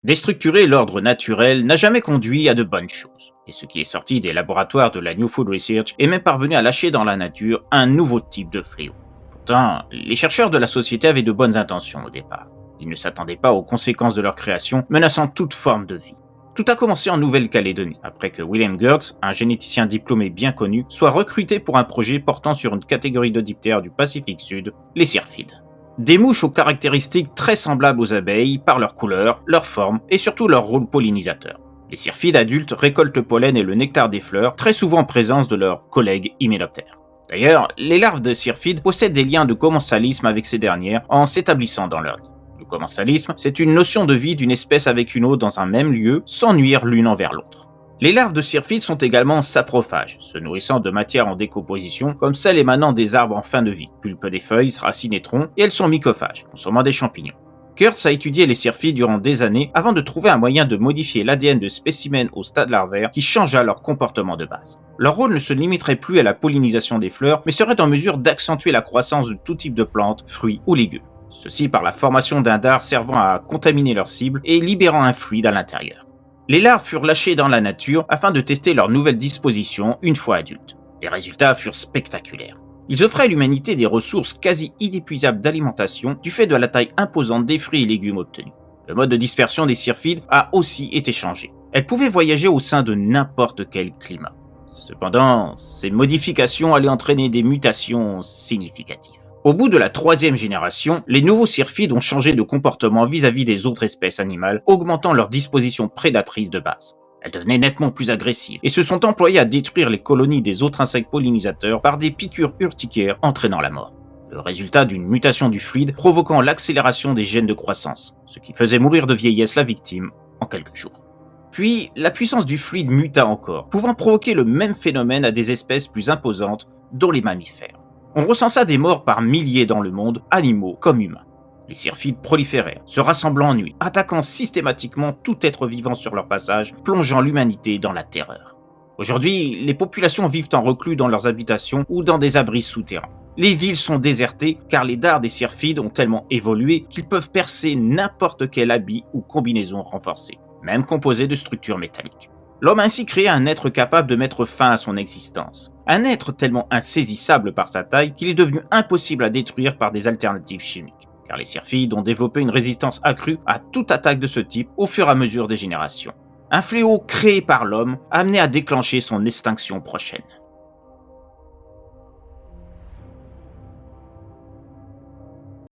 Déstructurer l'ordre naturel n'a jamais conduit à de bonnes choses. Et ce qui est sorti des laboratoires de la New Food Research est même parvenu à lâcher dans la nature un nouveau type de fléau. Pourtant, les chercheurs de la société avaient de bonnes intentions au départ. Ils ne s'attendaient pas aux conséquences de leur création, menaçant toute forme de vie. Tout a commencé en Nouvelle-Calédonie, après que William Gertz, un généticien diplômé bien connu, soit recruté pour un projet portant sur une catégorie de diptères du Pacifique Sud, les syrphides. Des mouches aux caractéristiques très semblables aux abeilles par leur couleur, leur forme et surtout leur rôle pollinisateur. Les syrphides adultes récoltent le pollen et le nectar des fleurs, très souvent en présence de leurs collègues hyménoptères. D'ailleurs, les larves de syrphides possèdent des liens de commensalisme avec ces dernières en s'établissant dans leur nid. Le commensalisme, c'est une notion de vie d'une espèce avec une autre dans un même lieu, sans nuire l'une envers l'autre. Les larves de syrphides sont également saprophages, se nourrissant de matière en décomposition comme celles émanant des arbres en fin de vie, pulpe des feuilles, racines et troncs, et elles sont mycophages, consommant des champignons. Kurtz a étudié les syrphides durant des années avant de trouver un moyen de modifier l'ADN de spécimens au stade larvaire qui changea leur comportement de base. Leur rôle ne se limiterait plus à la pollinisation des fleurs, mais serait en mesure d'accentuer la croissance de tout type de plantes, fruits ou légumes. Ceci par la formation d'un dard servant à contaminer leur cible et libérant un fluide à l'intérieur. Les larves furent lâchées dans la nature afin de tester leurs nouvelles dispositions une fois adultes. Les résultats furent spectaculaires. Ils offraient à l'humanité des ressources quasi inépuisables d'alimentation du fait de la taille imposante des fruits et légumes obtenus. Le mode de dispersion des syrphides a aussi été changé. Elles pouvaient voyager au sein de n'importe quel climat. Cependant, ces modifications allaient entraîner des mutations significatives. Au bout de la troisième génération, les nouveaux syrphides ont changé de comportement vis-à-vis des autres espèces animales, augmentant leur disposition prédatrice de base. Elles devenaient nettement plus agressives et se sont employées à détruire les colonies des autres insectes pollinisateurs par des piqûres urticaires entraînant la mort. Le résultat d'une mutation du fluide provoquant l'accélération des gènes de croissance, ce qui faisait mourir de vieillesse la victime en quelques jours. Puis, la puissance du fluide muta encore, pouvant provoquer le même phénomène à des espèces plus imposantes, dont les mammifères. On recensa des morts par milliers dans le monde, animaux comme humains. Les syrphides proliférèrent, se rassemblant en nuit, attaquant systématiquement tout être vivant sur leur passage, plongeant l'humanité dans la terreur. Aujourd'hui, les populations vivent en reclus dans leurs habitations ou dans des abris souterrains. Les villes sont désertées car les dards des syrphides ont tellement évolué qu'ils peuvent percer n'importe quel habit ou combinaison renforcée, même composée de structures métalliques. L'homme a ainsi créé un être capable de mettre fin à son existence. Un être tellement insaisissable par sa taille qu'il est devenu impossible à détruire par des alternatives chimiques. Car les syrphides ont développé une résistance accrue à toute attaque de ce type au fur et à mesure des générations. Un fléau créé par l'homme amené à déclencher son extinction prochaine.